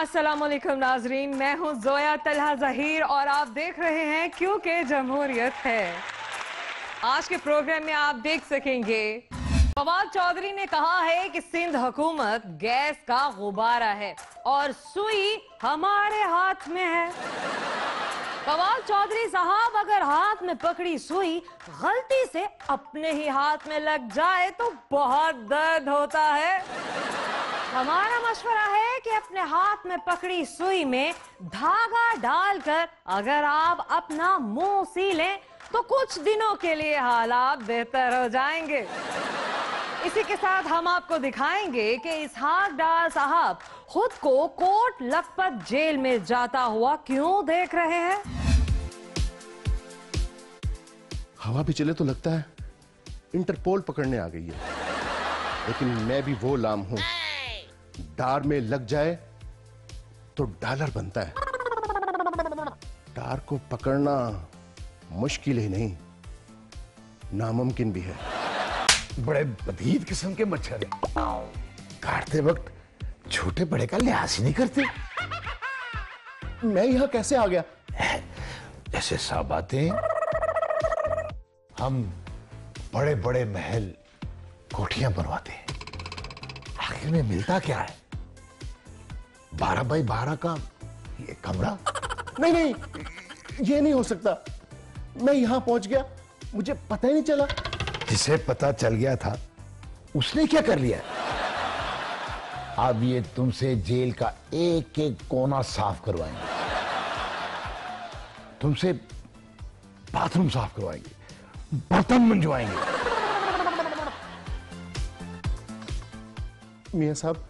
अस्सलामुअलैकुम नाजरीन, मैं हूं जोया तलहा जहीर और आप देख रहे हैं क्योंकि जमहूरियत है। आज के प्रोग्राम में आप देख सकेंगे फवाद चौधरी ने कहा है कि सिंध हुकूमत गैस का गुब्बारा है और सुई हमारे हाथ में है। फवाद चौधरी साहब, अगर हाथ में पकड़ी सुई गलती से अपने ही हाथ में लग जाए तो बहुत दर्द होता है। हमारा मशवरा है कि अपने हाथ में पकड़ी सुई में धागा डालकर अगर आप अपना मुंह सी लें तो कुछ दिनों के लिए हालात बेहतर हो जाएंगे। इसी के साथ हम आपको दिखाएंगे कि इसहाक डार साहब खुद को कोट लखपत जेल में जाता हुआ क्यों देख रहे हैं। हवा भी चले तो लगता है इंटरपोल पकड़ने आ गई है, लेकिन मैं भी वो लाम हूं, डार में लग जाए तो डॉलर बनता है। डार को पकड़ना मुश्किल ही नहीं, नामुमकिन भी है। बड़े बदीद किस्म के मच्छर हैं, काटते वक्त छोटे बड़े का लिहाज ही नहीं करते। मैं यहां कैसे आ गया? ऐसे साहब आते हैं, हम बड़े बड़े महल कोठियां बनवाते हैं, आखिर में मिलता क्या है? 12 बाई 12 का ये कमरा। नहीं नहीं, ये नहीं हो सकता। मैं यहां पहुंच गया, मुझे पता ही नहीं चला। जिसे पता चल गया था उसने क्या कर लिया? अब ये तुमसे जेल का एक एक कोना साफ करवाएंगे, तुमसे बाथरूम साफ करवाएंगे, बर्तन मंजवाएंगे। मियां साहब,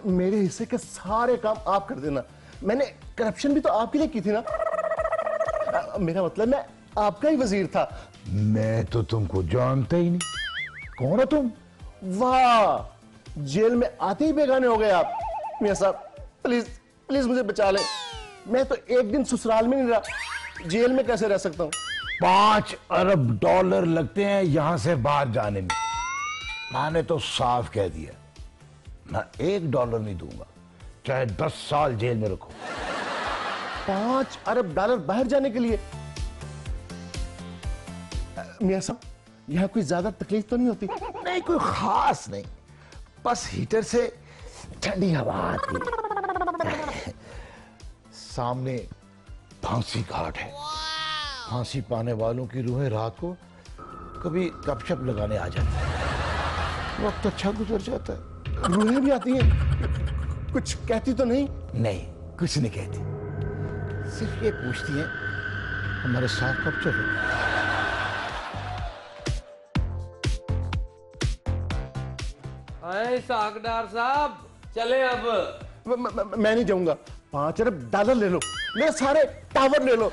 मेरे हिस्से के सारे काम आप कर देना। मैंने करप्शन भी तो आपके लिए की थी ना। मेरा मतलब मैं आपका ही वजीर था। मैं तो तुमको जानता ही नहीं। कौन हो तुम? वाह, जेल में आते ही बेगाने हो गए आप। मियां साहब, प्लीज प्लीज मुझे बचा लें। मैं तो एक दिन ससुराल में नहीं रहा, जेल में कैसे रह सकता हूं? 5 अरब डॉलर लगते हैं यहां से बाहर जाने में। मैंने तो साफ कह दिया, मैं $1 नहीं दूंगा, चाहे 10 साल जेल में रखो। 5 अरब डॉलर बाहर जाने के लिए? मियां साहब, यहां कोई ज्यादा तकलीफ तो नहीं होती? नहीं, कोई खास नहीं, बस हीटर से ठंडी हवा आती है। सामने फांसी घाट है, फांसी पाने वालों की रूहें रात को कभी गपशप लगाने आ जाती है, वक्त अच्छा गुजर जाता है। रूहें भी आती हैं? कुछ कहती तो नहीं? नहीं, कुछ नहीं कहती, सिर्फ ये पूछती हैं हमारे साथ कब चलो। साकदार साहब, चले अब। मैं नहीं जाऊंगा। 5 अरब डॉलर ले लो, मेरे सारे टावर ले लो।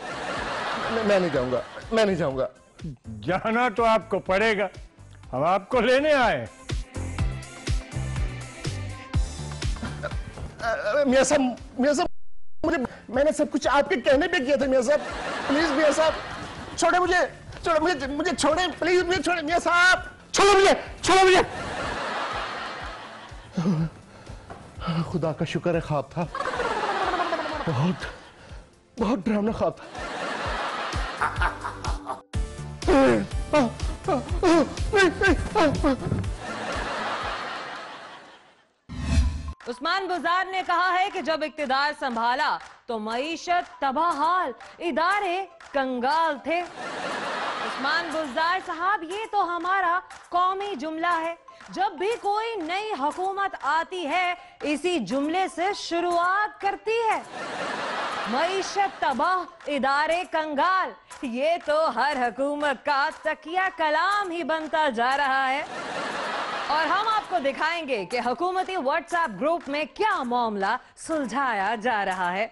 मैं नहीं जाऊंगा, मैं नहीं जाऊंगा। जाना तो आपको पड़ेगा, हम आपको लेने आए। मियां साहब, मैंने सब कुछ आपके कहने पे किया था। मियां साहब, प्लीज मियां साहब, छोड़े मुझे, मुझे छोड़े प्लीज, मुझे छोड़े मियां साहब, छोड़ो मुझे। खुदा का शुक्र है, ख्वाब था, बहुत डरावना ख्वाब था। उस्मान गुजार ने कहा है कि जब इक्तिदार संभाला तो मईशत तबाहाल, इदारे कंगाल थे। उस्मान गुजार साहब, ये तो हमारा कौमी जुमला है। जब भी कोई नई हुकूमत आती है इसी जुमले से शुरुआत करती है। मईशत तबाह, इदारे कंगाल, ये तो हर हुकूमत का तकिया कलाम ही बनता जा रहा है। और हम आपको दिखाएंगे कि हुकूमती व्हाट्सएप ग्रुप में क्या मामला सुलझाया जा रहा है।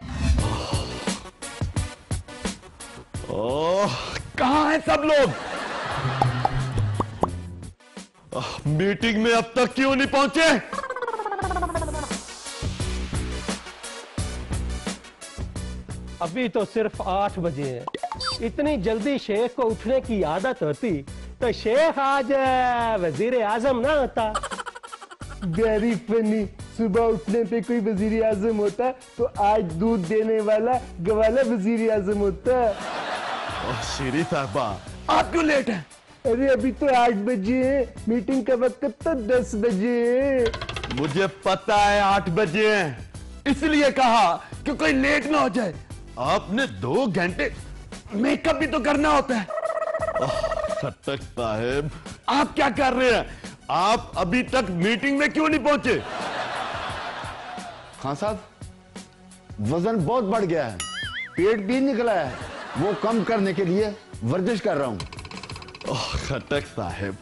कहाँ हैं सब लोग? मीटिंग में अब तक क्यों नहीं पहुंचे? अभी तो सिर्फ 8 बजे है। इतनी जल्दी शेख को उठने की आदत होती तो शेख आज वजीर आजम ना होता। वेरी फनी, सुबह उठने पे कोई वजीर आजम होता तो आज दूध देने वाला गवाला वजीर आजम होता। शीरी साहबा, आप क्यों लेट हैं? अरे अभी तो 8 बजे है, मीटिंग का वक्त तो 10 बजे है। मुझे पता है 8 बजे हैं, इसलिए कहा कि कोई लेट ना हो जाए। आपने 2 घंटे मेकअप भी तो करना होता है। खट्टक साहब, आप क्या कर रहे हैं? आप अभी तक मीटिंग में क्यों नहीं पहुंचे? खान साहब, वजन बहुत बढ़ गया है, पेट भी निकला है, वो कम करने के लिए वर्जिश कर रहा हूं। खट्टक साहब,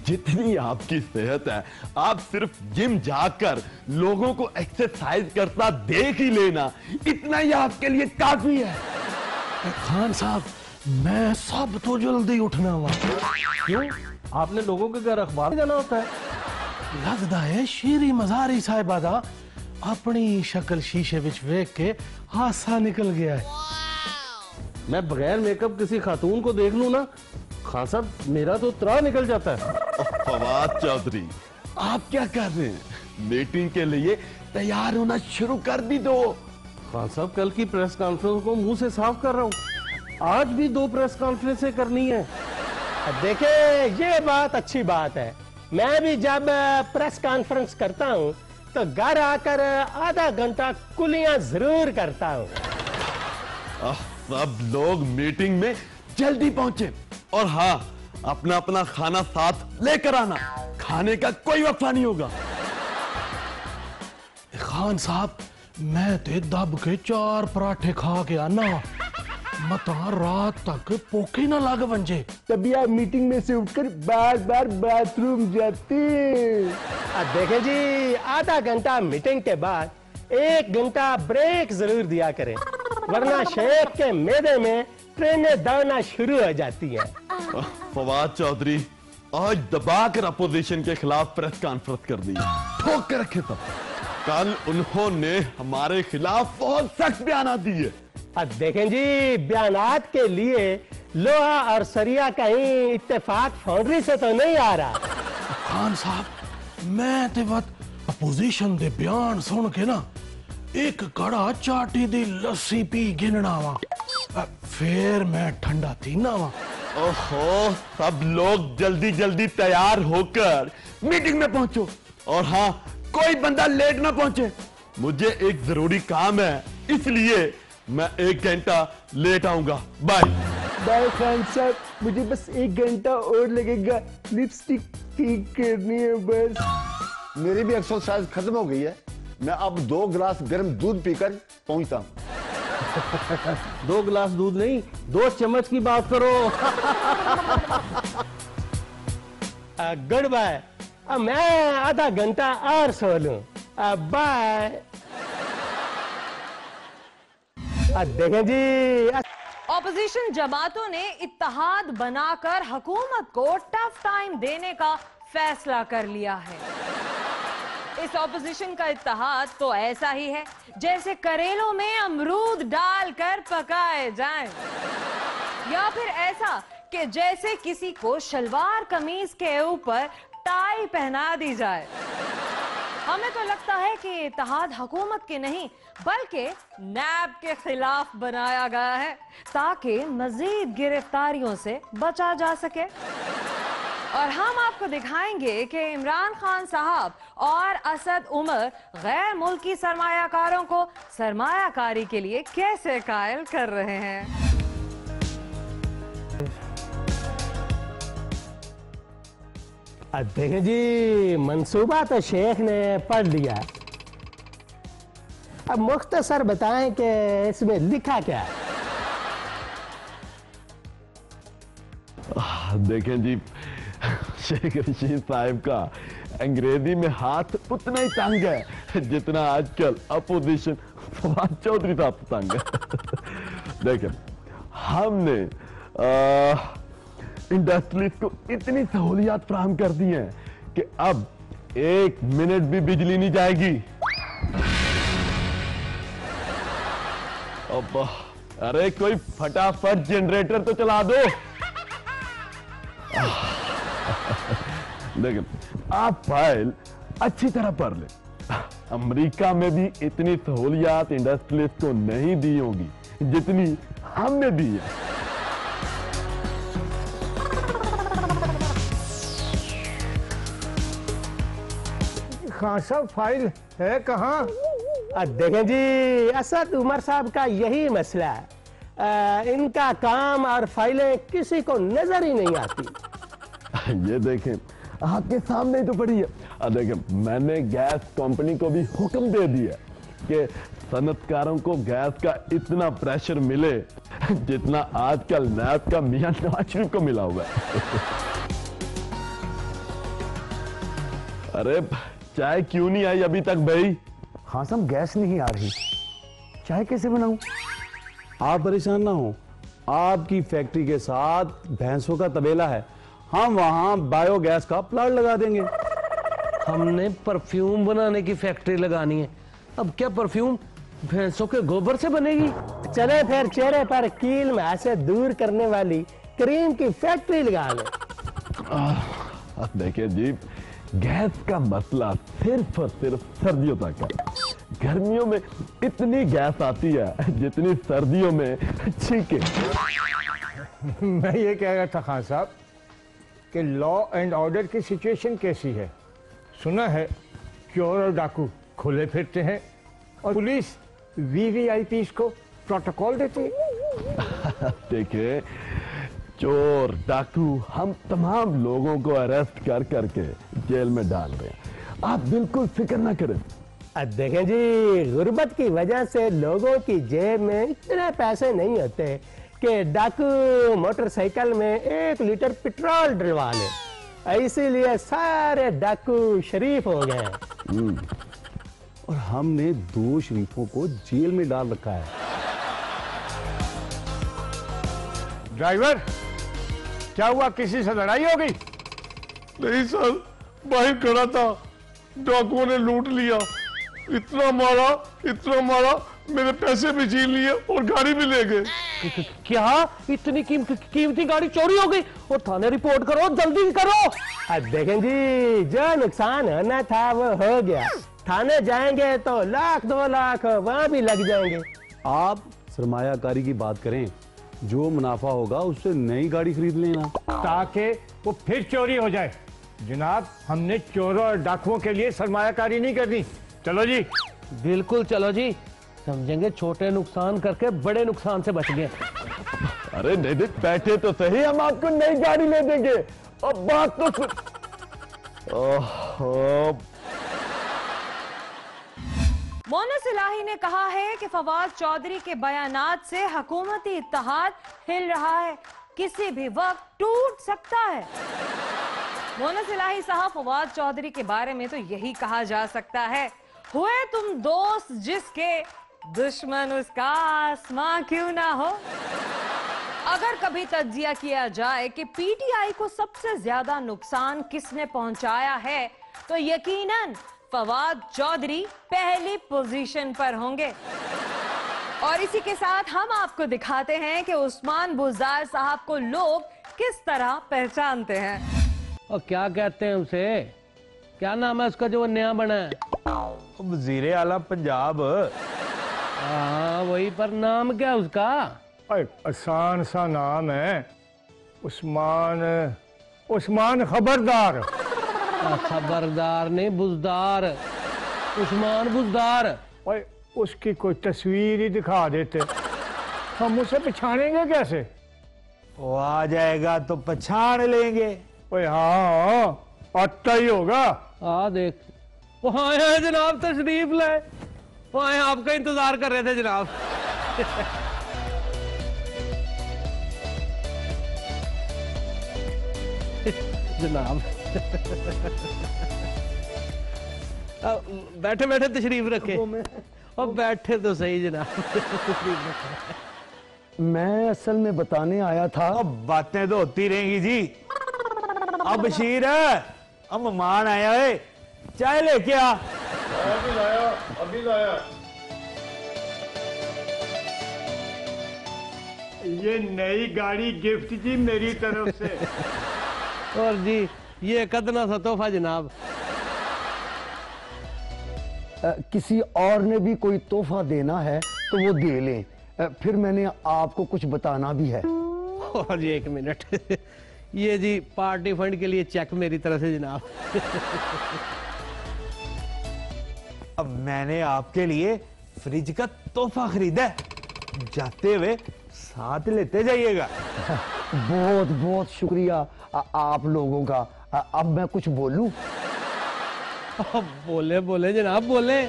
जितनी आपकी सेहत है, आप सिर्फ जिम जाकर लोगों को एक्सरसाइज करता देख ही लेना, इतना ही आपके लिए काफी है। खान साहब, मैं सब तो जल्दी उठना हुआ। क्यों? आपने लोगों के घर अखबार जाना होता है? लगता है शीरी मजारी साहिबा दा अपनी शक्ल शीशे विच वेख के हासा निकल गया है। मैं बगैर मेकअप किसी खातून को देख लूं ना, खान साहब, मेरा तो त्राह निकल जाता है। फवाद चौधरी, आप क्या कर रहे हैं? मीटिंग के लिए तैयार होना शुरू कर भी दो। खान साहब, कल की प्रेस कॉन्फ्रेंस को मुंह से साफ कर रहा हूँ, आज भी 2 प्रेस कॉन्फ्रेंसें करनी है। देखिए, ये बात अच्छी बात है। मैं भी जब प्रेस कॉन्फ्रेंस करता हूँ तो घर आकर आधा घंटा कुलियां जरूर करता हूँ। सब लोग मीटिंग में जल्दी पहुंचे, और हाँ, अपना अपना खाना साथ लेकर आना, खाने का कोई वक्फा नहीं होगा। खान साहब, मैं ते दब के 4 पराठे खा के आना, मता रात तक पोखे ना लाग बंजे। तभी आप मीटिंग में से उठकर बार बार बाथरूम जाते। देखें जी, आधा घंटा मीटिंग के बाद 1 घंटा ब्रेक जरूर दिया करें, वरना शेख के मैदे में ट्रेनें दौड़ना शुरू हो जाती हैं। फवाद चौधरी, आज दबाकर अपोजिशन के खिलाफ प्रेस कॉन्फ्रेंस कर दी, ठोक के रखे सब। कल उन्होंने हमारे खिलाफ बहुत सख्त बयान दिए। अब देखें जी, बयानात के लिए लोहा और सरिया कहीं इत्तेफाक फाउंड्री से तो नहीं आ रहा। खान साहब, मैं ते वत अपोजिशन दे बयान सुन के ना एक कड़ा चाटी दी लस्सी पी गिनना वा, फिर मैं ठंडा थीना वा। ओहो, सब लोग जल्दी जल्दी तैयार होकर मीटिंग में पहुंचो, और हाँ, कोई बंदा लेट ना पहुंचे। मुझे एक जरूरी काम है, इसलिए मैं 1 घंटा लेट आऊंगा। बाय बाय खान साहब, मुझे बस 1 घंटा और लगेगा, लिपस्टिक ठीक करनी है बस। मेरी भी एक्सरसाइज खत्म हो गई है, मैं अब 2 गिलास गर्म दूध पीकर पहुंचता हूं। 2 गिलास दूध नहीं, 2 चम्मच की बात करो। Goodbye. अब मैं आधा घंटा और सो लूं। बाय। देखें जी, ऑपोजिशन जमातों ने इत्तेहाद बनाकर हुकूमत को टफ टाइम देने का फैसला कर लिया है। इस ऑपोजिशन का इत्तेहाद तो ऐसा ही है जैसे करेलों में अमरूद डालकर पकाए जाएं, या फिर ऐसा कि जैसे किसी को शलवार कमीज के ऊपर टाई पहना दी जाए। हमें तो लगता है कि इत्तेहाद हुकूमत के नहीं बल्कि नैब के खिलाफ बनाया गया है ताकि मजीद गिरफ्तारियों से बचा जा सके। और हम आपको दिखाएंगे कि इमरान खान साहब और असद उमर गैर मुल्की सरमायाकारों को सरमायाकारी के लिए कैसे कायल कर रहे हैं। देखें जी, मंसूबा तो शेख ने पढ़ लिया, अब मुख्तसर बताएं कि इसमें लिखा क्या है। देखें जी, शेख रशीद साहब का अंग्रेजी में हाथ उतना ही तंग है जितना आजकल अपोजिशन फवाद चौधरी साहब तंग है। देखें, हमने इंडस्ट्रीज को इतनी सहूलियात फराहम कर दी हैं कि अब 1 मिनट भी बिजली नहीं जाएगी। अब अरे कोई फटाफट जनरेटर तो चला दो। देखिए, आप फाइल अच्छी तरह पढ़ ले, अमेरिका में भी इतनी सहूलियात इंडस्ट्रियलिस्ट को नहीं दी होगी जितनी हमने दी है। खान साहब फाइल है कहाँ? देखें जी, असद उमर साहब का यही मसला है। इनका काम और फाइलें किसी को नजर ही नहीं आती। ये देखें, आपके सामने ही तो पड़ी है। देखें, मैंने गैस कंपनी को भी हुक्म दे दिया कि सनतकारों को गैस का इतना प्रेशर मिले जितना आजकल नैब का मियां नवाज शरीफ को मिला हुआ है। अरे चाय क्यों नहीं आई अभी तक भाई? हाँ साहब, गैस नहीं आ रही, चाय कैसे बनाऊं? आप परेशान ना हो, आपकी फैक्ट्री के साथ भैंसों का तबेला है, हम वहां बायोगैस का प्लांट लगा देंगे। हमने परफ्यूम बनाने की फैक्ट्री लगानी है। अब क्या परफ्यूम भैंसों के गोबर से बनेगी? चले फिर चेहरे पर कील में से दूर करने वाली क्रीम की फैक्ट्री लगा ले। देखिए जी, गैस का मसला सिर्फ और सिर्फ सर्दियों तक है। गर्मियों में इतनी गैस आती है जितनी सर्दियों में छींके। मैं ये कह रहा था खान साहब कि लॉ एंड ऑर्डर की सिचुएशन कैसी है? सुना है चोर और डाकू खुले फिरते हैं और पुलिस वीवीआईपीस को प्रोटोकॉल देती है। देखिए, चोर डाकू हम तमाम लोगों को अरेस्ट कर करके जेल में डाल रहे हैं, आप बिल्कुल फिक्र ना करें। देखें जी, गुर्बत की वजह से लोगों की जेब में इतने पैसे नहीं होते कि डाकू मोटरसाइकिल में 1 लीटर पेट्रोल डलवा ले, इसीलिए सारे डाकू शरीफ हो गए। और हमने 2 शरीफों को जेल में डाल रखा है। ड्राइवर, क्या हुआ? किसी से लड़ाई हो गई? नहीं सर, बाहर खड़ा था, डाकुओं ने लूट लिया, इतना मारा, मेरे पैसे भी छीन लिए और गाड़ी भी ले गए। क्या इतनी कीमती गाड़ी चोरी हो गई? और थाने रिपोर्ट करो, जल्दी करो। देखें जी, जो नुकसान होना था वो हो गया। थाने जाएंगे तो 1-2 लाख वहां भी लग जाएंगे। आप सरमायाकारी की बात करें, जो मुनाफा होगा उससे नई गाड़ी खरीद लेना, ताकि वो फिर चोरी हो जाए। जनाब, हमने चोरों और डाकुओं के लिए सरमायाकारी नहीं करनी। चलो जी। बिल्कुल चलो जी, समझेंगे छोटे नुकसान करके बड़े नुकसान से बच गए। अरे नहीं, बैठे तो सही, हम आपको नई गाड़ी ले देंगे। अब बात तो सुन। मोनस इलाही ने कहा है कि फवाद चौधरी के बयानात से हुकूमती इत्तेहाद हिल रहा है, किसी भी वक्त टूट सकता है। मोनस इलाही साहब, फवाद चौधरी के बारे में तो यही कहा जा सकता है, हुए तुम दोस्त जिसके, दुश्मन उसका आसमां क्यों ना हो। अगर कभी तज्जिया किया जाए कि पीटीआई को सबसे ज्यादा नुकसान किसने पहुंचाया है, तो यकीनन फवाद चौधरी पहली पोजीशन पर होंगे। और इसी के साथ हम आपको दिखाते हैं कि उस्मान बुज़दार साहब को लोग किस तरह पहचानते हैं। और क्या कहते हैं उसे? क्या नाम है उसका जो नया बना है? वजीरे आला पंजाब। हाँ वही, पर नाम क्या उसका? आसान सा नाम है, उस्मान खबरदार। खबरदार नहीं, बुज़दार, उस्मान बुज़दार। ओए, उसकी कोई तस्वीर ही दिखा देते, हम उसे पहचानेंगे कैसे? वो आ जाएगा तो पहचान लेंगे। ओए हाँ, आता ही होगा। देख, वहाँ है जनाब, तशरीफ लाए। वहाँ आपका इंतजार कर रहे थे जनाब। जनाब बैठे बैठे तशरीफ रखे। और बैठे तो सही जनाब। मैं असल में बताने आया था। अब बातें तो होती रहेंगी जी। अब बशीर है, अब मेहमान आया है, चाय लेके आ। अभी लाया। ये नई गाड़ी गिफ्ट जी मेरी तरफ से। और जी ये कदना सा तोहफा जनाब। किसी और ने भी कोई तोहफा देना है तो वो दे लें। फिर मैंने आपको कुछ बताना भी है। और जी 1 मिनट ये जी पार्टी फंड के लिए चेक मेरी तरफ से जनाब। अब मैंने आपके लिए फ्रिज का तोहफा खरीदा है, जाते हुए साथ लेते जाइएगा। बहुत बहुत शुक्रिया आप लोगों का। अब मैं कुछ बोलूं? बोले बोले जनाब बोले।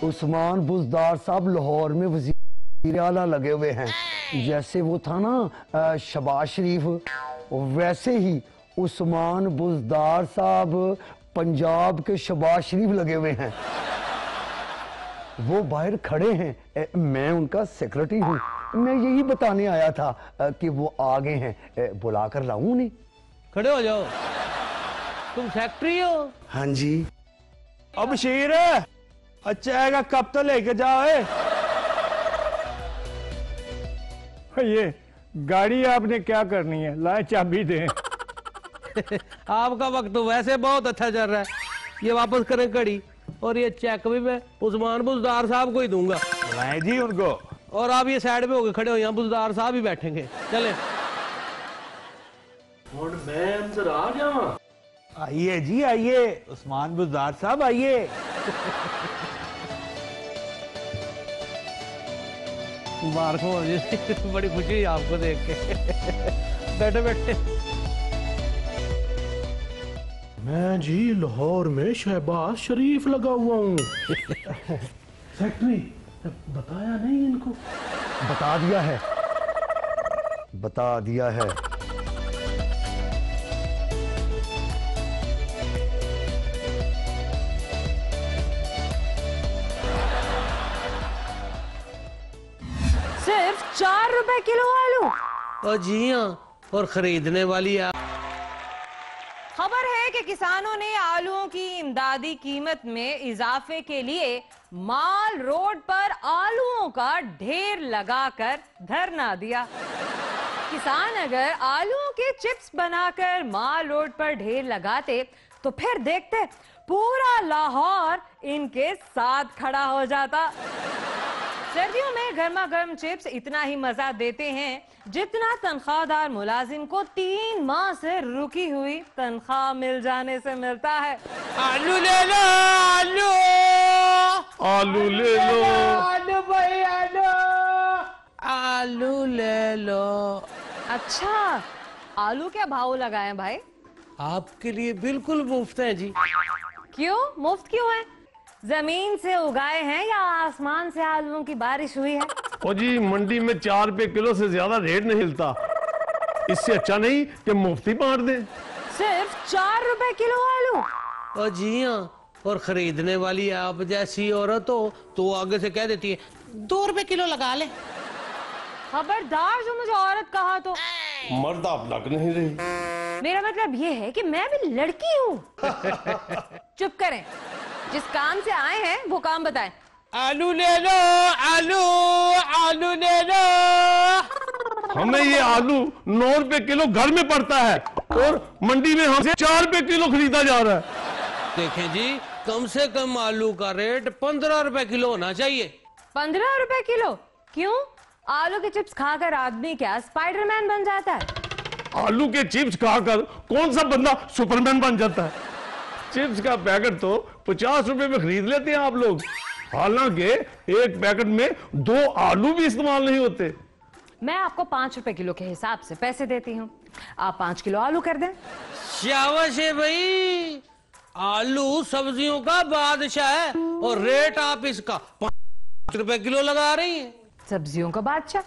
उस्मान बुज़दार साहब लाहौर में वज़ीर आला लगे हुए हैं। जैसे वो था ना शबाज शरीफ, वैसे ही उस्मान बुज़दार साहब पंजाब के शबाज शरीफ लगे हुए हैं। वो बाहर खड़े हैं, मैं उनका सेक्रेटरी हूँ। मैं यही बताने आया था कि वो आ गए हैं। बुला कर लाऊं उन्हें? खड़े हो जाओ, तुम सेक्रेटरी हो? हाँ जी। अब शीर अच्छा आएगा, कब तो लेके जाओ। ये गाड़ी आपने क्या करनी है, लाए चाबी दें। आपका वक्त तो वैसे बहुत अच्छा चल रहा है, ये वापस करें घड़ी, और ये चेक भी मैं उस्मान बुज़दार साहब को ही दूंगा। लाए जी उनको। और आप ये साइड पे होके खड़े हो, यहाँ बुज़दार साहब ही बैठेंगे। चले और मैं अंदर आ जाऊं? आइए जी आइए, उस्मान बुज़दार साहब आइए। मुबारक हो जी, बड़ी खुशी है आपको देख के। बैठे बैठे। मैं जी लाहौर में शहबाज शरीफ लगा हुआ हूँ। सेक्रेटरी बताया नहीं इनको? बता दिया है, बता दिया है। सिर्फ 4 रुपए किलो आलू। और जी हाँ, और खरीदने वाली आप। खबर है कि किसानों ने आलूओं की इमदादी कीमत में इजाफे के लिए माल रोड पर आलूओं का ढेर लगाकर धरना दिया। किसान अगर आलूओं के चिप्स बनाकर माल रोड पर ढेर लगाते तो फिर देखते पूरा लाहौर इनके साथ खड़ा हो जाता। सर्दियों में गर्मा गर्म चिप्स इतना ही मजा देते हैं जितना तनख्वाहदार मुलाजिम को 3 माह से रुकी हुई तनख्वाह मिल जाने से मिलता है। आलू ले लो, आलू आलू ले लो, आलू भाई आलू, आलू ले लो। अच्छा, आलू क्या भाव लगाए भाई? आपके लिए बिल्कुल मुफ्त है जी। क्यों मुफ्त क्यों है? जमीन से उगाए हैं या आसमान से आलूओं की बारिश हुई है? ओ जी मंडी में 4 रुपए किलो से ज्यादा रेट नहीं मिलता, इससे अच्छा नहीं कि मुफ्ती बांट दें। सिर्फ 4 रुपए किलो आलू? और जी हाँ, और खरीदने वाली आप जैसी औरत हो तो आगे से कह देती है 2 रुपए किलो लगा ले। खबरदार जो मुझे औरत कहा तो। मर्द आप लग नहीं रही। मेरा मतलब ये है कि मैं भी लड़की हूँ। चुप करें, जिस काम से आए हैं वो काम बताएं। आलू ले लो, आलू आलू ले लो। हमें ये आलू 9 रुपए किलो घर में पड़ता है और मंडी में हमसे 4 रुपए किलो खरीदा जा रहा है। देखें जी, कम से कम आलू का रेट 15 रुपए किलो होना चाहिए। 15 रुपए किलो? क्यों? आलू के चिप्स खाकर आदमी क्या स्पाइडरमैन बन जाता है? आलू के चिप्स खाकर कौन सा बंदा सुपरमैन बन जाता है? चिप्स का पैकेट तो 50 रुपए में खरीद लेते हैं आप लोग, हालांकि एक पैकेट में 2 आलू भी इस्तेमाल नहीं होते। मैं आपको 5 रुपए किलो के हिसाब से पैसे देती हूँ, आप 5 किलो आलू कर दें। शाबाश है भाई, आलू सब्जियों का बादशाह है और रेट आप इसका 5 रुपए किलो लगा रही हैं। सब्जियों का बादशाह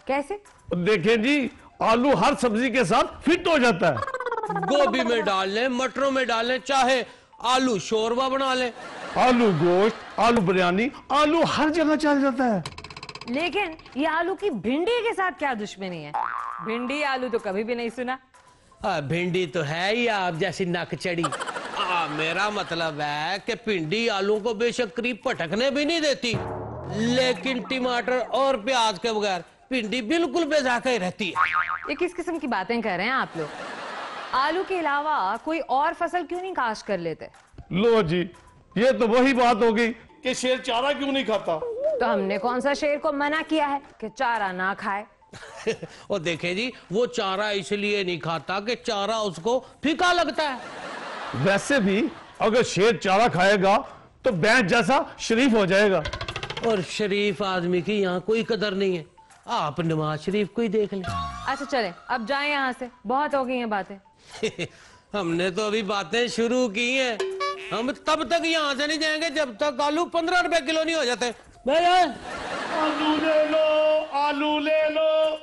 कैसे? देखें जी, आलू हर सब्जी के साथ फिट हो जाता है। गोभी में डाल लें, मटरों में डालें, चाहे आलू शोरबा बना लें, आलू गोश्त, आलू बिरयानी, आलू हर जगह चल जाता है। लेकिन ये आलू की भिंडी के साथ क्या दुश्मनी है? भिंडी आलू तो कभी भी नहीं सुना। भिंडी तो है ही आप जैसी नक चढ़ी। मेरा मतलब है कि भिंडी आलू को बेशक करीब पटकने भी नहीं देती, लेकिन टमाटर और प्याज के बगैर भिंडी बिल्कुल बेजाका ही रहती है। ये किस किस्म की बातें कर रहे हैं आप लोग? आलू के अलावा कोई और फसल क्यों नहीं काश्त कर लेते? लो जी, ये तो वही बात हो गई कि शेर चारा क्यों नहीं खाता। तो हमने कौन सा शेर को मना किया है कि चारा ना खाए? और देखे जी, वो चारा इसलिए नहीं खाता कि चारा उसको फीका लगता है। वैसे भी अगर शेर चारा खाएगा तो भैंस जैसा शरीफ हो जाएगा। और शरीफ आदमी की यहाँ कोई कदर नहीं है, आप नवाज शरीफ को ही देख लें। अच्छा चले, अब जाएं यहाँ से, बहुत हो गई हैं बातें। हमने तो अभी बातें शुरू की हैं, हम तब तक यहाँ से नहीं जाएंगे जब तक आलू 15 रुपए किलो नहीं हो जाते। आलू ले लो, आलू ले लो।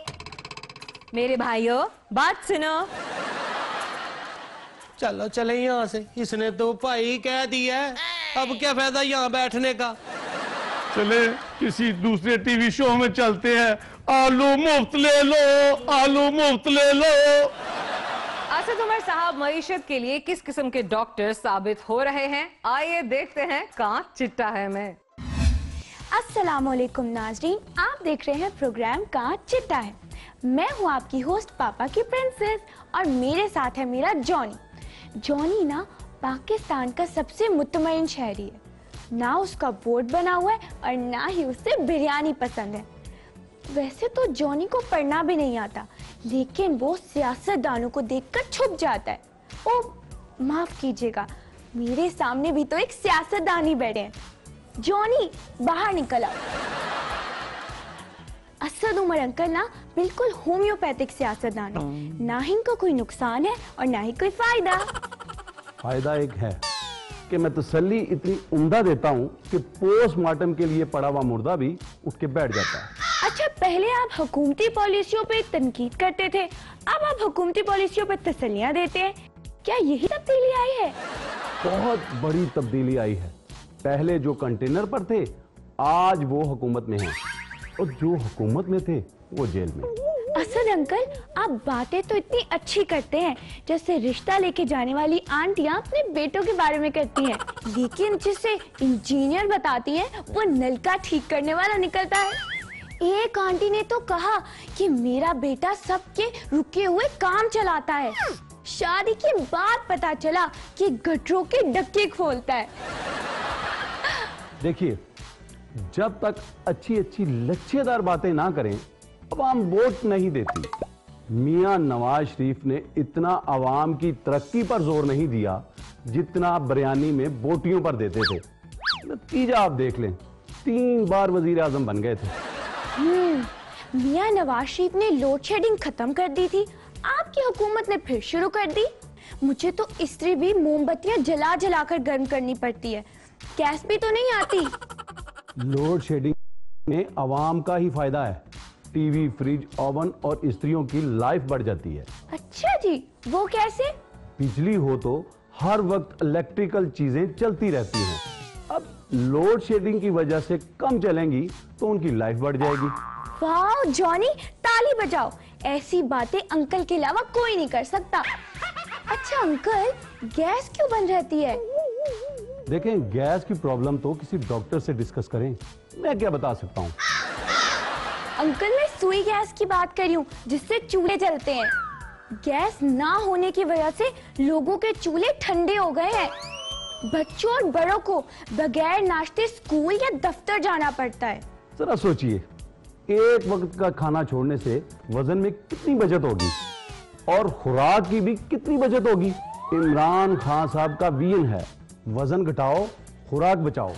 मेरे भाइयों, बात सुनो। चलो चले यहाँ से, इसने तो भाई कह दिया है, अब क्या फायदा यहाँ बैठने का। चले किसी दूसरे टीवी शो में चलते हैं। आलू मुफ्त ले लो, आलू मुफ्त ले लो। असद उमर साहब मईशत के लिए किस किस्म के डॉक्टर साबित हो रहे हैं? आइए देखते हैं कहाँ चिट्टा है मैं। अस्सलामुअलैकुम नाजरीन, आप देख रहे हैं प्रोग्राम कहाँ चिट्टा है। मैं हूँ आपकी होस्ट पापा की प्रिंसेस और मेरे साथ है मेरा जॉनी। जॉनी ना पाकिस्तान का सबसे मुतमईन शहरी है, ना उसका बोर्ड बना हुआ है और ना ही उसे बिरयानी पसंद है। वैसे तो जॉनी को पढ़ना भी नहीं आता, लेकिन वो सियासतदानों को देखकर छुप जाता है। ओ माफ कीजिएगा, मेरे सामने भी तो एक सियासतदान ही बैठे हैं। जॉनी बाहर निकल आओ। असद उमर अंकल ना बिल्कुल होम्योपैथिक सियासतदान है, ना ही इनका कोई नुकसान है और ना ही कोई फायदा। फायदा एक है कि मैं तसल्ली इतनी उम्दा देता हूँ कि पोस्टमार्टम के लिए पड़ा हुआ मुर्दा भी उठ के बैठ जाता है। अच्छा, पहले आप हुकूमती पॉलिसियों पे तनकीद करते थे, अब आप हुकूमती पॉलिसियों पे तसल्लियां देते हैं। क्या यही तब्दीली आई है? बहुत बड़ी तब्दीली आई है। पहले जो कंटेनर पर थे आज वो हुकूमत में हैं, और जो हुकूमत में थे वो जेल में। असद अंकल, आप बातें तो इतनी अच्छी करते हैं जैसे रिश्ता लेके जाने वाली आंटियां अपने बेटों के बारे में करती हैं, लेकिन जिसे इंजीनियर बताती हैं वो नलका ठीक करने वाला निकलता है। एक आंटी ने तो कहा कि मेरा बेटा सबके रुके हुए काम चलाता है। शादी के बाद पता चला कि गटरों के डक्के खोलता है। देखिए, जब तक अच्छी अच्छी लच्छेदार बातें ना करें अवाम वोट नहीं देती। मियां नवाज शरीफ ने इतना अवाम की तरक्की पर जोर नहीं दिया जितना बिरयानी में बोटियों पर देते थे। नतीजा आप देख लें, 3 बार वजीर आजम बन गए थे। मियां नवाज शरीफ ने लोड शेडिंग खत्म कर दी थी, आपकी हुकूमत ने फिर शुरू कर दी। मुझे तो इस्त्री भी मोमबत्तियां जला जला कर गर्म करनी पड़ती है, गैस भी तो नहीं आती। लोड शेडिंग में अवाम का ही फायदा है। टीवी, फ्रिज, ओवन और इस्त्रियों की लाइफ बढ़ जाती है। अच्छा जी, वो कैसे? बिजली हो तो हर वक्त इलेक्ट्रिकल चीजें चलती रहती हैं। अब लोड शेडिंग की वजह से कम चलेंगी तो उनकी लाइफ बढ़ जाएगी। वाह जॉनी, ताली बजाओ, ऐसी बातें अंकल के अलावा कोई नहीं कर सकता। अच्छा अंकल, गैस क्यों बंद रहती है? देखें, गैस की प्रॉब्लम तो किसी डॉक्टर से डिस्कस करें, मैं क्या बता सकता हूँ। अंकल, मैं सुई गैस की बात कर रही हूँ जिससे चूल्हे जलते हैं। गैस ना होने की वजह से लोगों के चूल्हे ठंडे हो गए हैं। बच्चों और बड़ों को बगैर नाश्ते स्कूल या दफ्तर जाना पड़ता है। जरा सोचिए, एक वक्त का खाना छोड़ने से वजन में कितनी बचत होगी और खुराक की भी कितनी बचत होगी। इमरान खान साहब का विजन है, वजन घटाओ, खुराक बचाओ।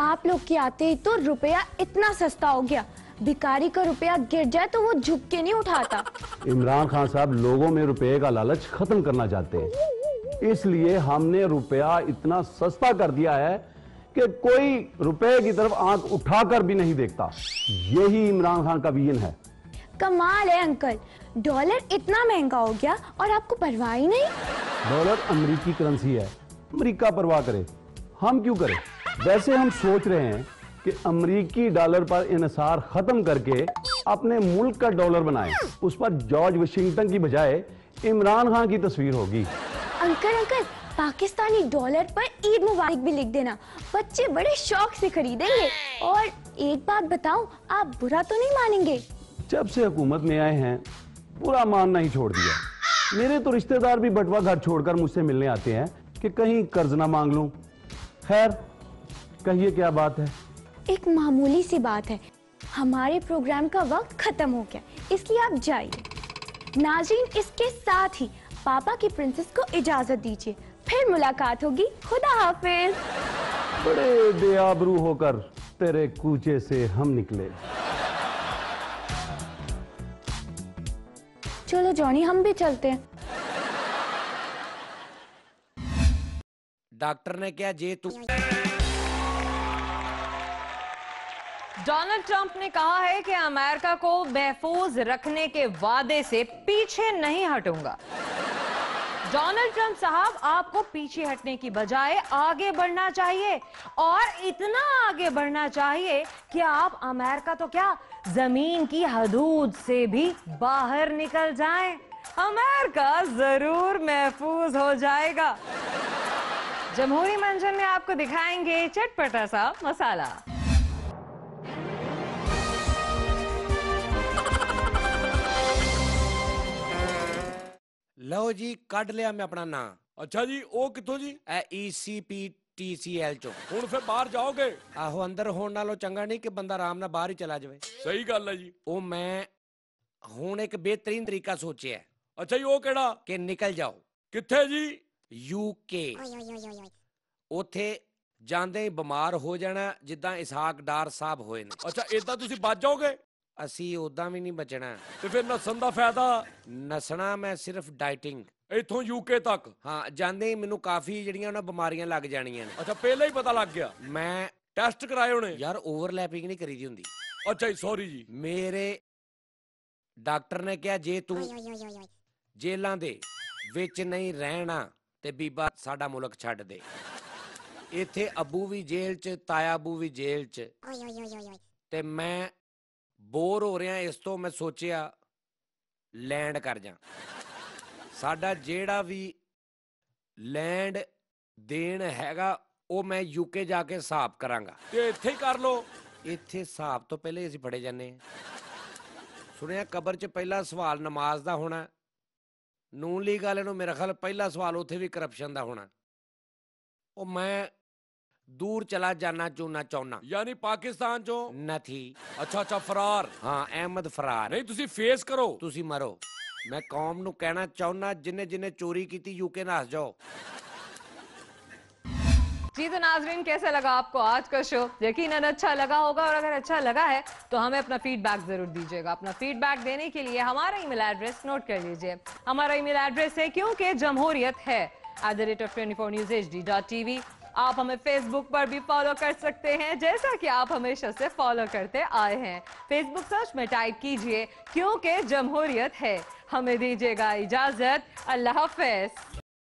आप लोग के आते ही तो रुपया इतना सस्ता हो गया, भिखारी का रुपया गिर जाए तो वो झुक के नहीं उठाता। इमरान खान साहब लोगों में रुपये का लालच खत्म करना चाहते हैं, इसलिए हमने रुपया इतना सस्ता कर दिया है कि कोई रुपए की तरफ आंख उठाकर भी नहीं देखता। यही इमरान खान का विजन है। कमाल है अंकल, डॉलर इतना महंगा हो गया और आपको परवाह ही नहीं। डॉलर अमेरिकी करेंसी है, अमेरिका परवाह करे, हम क्यों करें। वैसे हम सोच रहे हैं कि अमेरिकी डॉलर पर इन्हिसार खत्म करके अपने मुल्क का डॉलर बनाएं। उस पर जॉर्ज वाशिंगटन की बजाय इमरान खान की तस्वीर होगी। अंकल, पाकिस्तानी डॉलर पर ईद मुबारक भी लिख देना, बच्चे बड़े शौक से खरीदेंगे। और एक बात बताऊं, आप बुरा तो नहीं मानेंगे? जब से हुकूमत में आए हैं बुरा मानना ही छोड़ दिया। मेरे तो रिश्तेदार भी बटवा घर छोड़कर मुझसे मिलने आते हैं कि कहीं कर्ज ना मांग लूं। खैर, कहिए क्या बात है? एक मामूली सी बात है, हमारे प्रोग्राम का वक्त खत्म हो गया, इसलिए आप जाइए। नाज़रीन, इसके साथ ही पापा की प्रिंसेस को इजाजत दीजिए, फिर मुलाकात होगी। खुदा हाफिज। बड़े बेआबरू होकर तेरे कूचे से हम निकले। चलो जॉनी, हम भी चलते हैं। डॉक्टर ने क्या जे तू डोनाल्ड ट्रंप ने कहा है कि अमेरिका को महफूज रखने के वादे से पीछे नहीं हटूंगा। डोनाल्ड ट्रंप साहब, आपको पीछे हटने की बजाय आगे बढ़ना चाहिए, और इतना आगे बढ़ना चाहिए कि आप अमेरिका तो क्या, जमीन की हदूद से भी बाहर निकल जाएं। अमेरिका जरूर महफूज हो जाएगा। जमहूरी मंचन में आपको दिखाएंगे चटपटा सा मसाला। लो जी, ਕੱਢ ਲਿਆ मैं अपना नाम। अच्छा जी, ਉਹ ਕਿੱਥੋਂ ਜੀ? ECPTCL ਚੋਂ। ਹੁਣ ਫਿਰ ਬਾਹਰ ਜਾਓਗੇ? ਆਹੋ, ਅੰਦਰ ਹੋਣ ਨਾਲੋਂ ਚੰਗਾ ਨਹੀਂ ਕਿ ਬੰਦਾ ਆਰਾਮ ਨਾਲ ਬਾਹਰ ਹੀ ਚਲਾ ਜਾਵੇ। ਸਹੀ ਗੱਲ ਹੈ ਜੀ। ਉਹ ਮੈਂ ਹੁਣ ਇੱਕ ਬਿਹਤਰੀਨ ਤਰੀਕਾ ਸੋਚਿਆ। ਅੱਛਾ ਜੀ, ਉਹ ਕਿਹੜਾ? ਕਿ ਨਿਕਲ ਜਾਓ। ਕਿੱਥੇ ਜੀ? UK। ਉੱਥੇ ਜਾਂਦੇ ਹੀ ਬਿਮਾਰ ਹੋ ਜਾਣਾ, ਜਿੱਦਾਂ ਇਸਹਾਕ ਡਾਰ ਸਾਹਿਬ ਹੋਏ ਨੇ। ਅੱਛਾ, ਏਦਾਂ ਤੁਸੀਂ ਬਚ ਜਾਓਗੇ? ਅਸੀਂ ਉਦਾਂ ਵੀ ਨਹੀਂ ਬਚਣਾ। ਤੇ ਫਿਰ ਨਸਣ ਦਾ ਫਾਇਦਾ? ਨਸਣਾ ਮੈਂ ਸਿਰਫ ਡਾਈਟਿੰਗ। ਇੱਥੋਂ UK ਤੱਕ? ਹਾਂ, ਜਾਂਦੇ ਹੀ ਮੈਨੂੰ ਕਾਫੀ ਜਿਹੜੀਆਂ ਉਹਨਾਂ ਬਿਮਾਰੀਆਂ ਲੱਗ ਜਾਣੀਆਂ ਨੇ। ਅੱਛਾ, ਪਹਿਲਾਂ ਹੀ ਪਤਾ ਲੱਗ ਗਿਆ? ਮੈਂ ਟੈਸਟ ਕਰਾਏ ਹੋਣੇ? ਯਾਰ, ਓਵਰਲੈਪਿੰਗ ਨਹੀਂ ਕਰੀਦੀ ਹੁੰਦੀ। ਅੱਛਾ ਜੀ, ਸੌਰੀ ਜੀ। ਮੇਰੇ ਡਾਕਟਰ ਨੇ ਕਿਹਾ ਜੇ ਤੂੰ ਜੇਲਾਂ ਦੇ ਵਿੱਚ ਨਹੀਂ ਰਹਿਣਾ ਤੇ ਬੀਬਾ ਸਾਡਾ ਮੁਲਕ ਛੱਡ ਦੇ। ਇੱਥੇ ਅੱਬੂ ਵੀ ਜੇਲ੍ਹ 'ਚ, ਤਾਇਆ ਅੱਬੂ ਵੀ ਜੇਲ੍ਹ 'ਚ, ਤੇ ਮੈਂ ਬੋਰ ਹੋ ਰਿਹਾ। ਇਸ ਤੋਂ ਮੈਂ ਸੋਚਿਆ ਲੈਂਡ ਕਰ ਜਾ। ਸਾਡਾ ਜਿਹੜਾ ਵੀ ਲੈਂਡ ਦੇਣ ਹੈਗਾ ਉਹ ਮੈਂ UK ਜਾ ਕੇ ਹਿਸਾਬ ਕਰਾਂਗਾ। ਤੇ ਇੱਥੇ ਹੀ ਕਰ ਲੋ। ਇੱਥੇ ਹਿਸਾਬ ਤੋਂ ਪਹਿਲੇ ਅਸੀਂ ਫੜੇ ਜਾਂਦੇ ਹਾਂ। ਸੁਣਿਆ ਕਬਰ 'ਚ ਪਹਿਲਾ ਸਵਾਲ ਨਮਾਜ਼ ਦਾ ਹੋਣਾ। ਨੂਨ ਲੀਗ ਵਾਲੇ ਨੂੰ ਮੇਰਾ ਖਿਆਲ ਪਹਿਲਾ ਸਵਾਲ ਉੱਥੇ ਵੀ ਕਰਪਸ਼ਨ ਦਾ ਹੋਣਾ। ਉਹ ਮੈਂ दूर चला जाना चुना चाहना। यानी पाकिस्तान चो नहीं। अच्छा, फरार। हाँ, अहमद फरार। नहीं, तुसी फेस करो। तुसी मरो। मैं कौम नू कहना चाहना, जिन्हें जिन्हें चोरी की थी UK नस जाओ। जी तो नाजरीन, कैसा लगा आपको आज का शो? यकीनन अच्छा लगा होगा, और अगर अच्छा लगा है तो हमें अपना फीडबैक जरूर दीजिएगा। अपना फीडबैक देने के लिए हमारा ईमेल एड्रेस नोट कर लीजिए। हमारा ईमेल एड्रेस है क्योंकि जमहूरियत है @24newshd.tv। आप हमें फेसबुक पर भी फॉलो कर सकते हैं, जैसा कि आप हमेशा से फॉलो करते आए हैं। फेसबुक सर्च में टाइप कीजिए क्योंकि जमहूरियत है। हमें दीजिएगा इजाजत। अल्लाह हाफिज।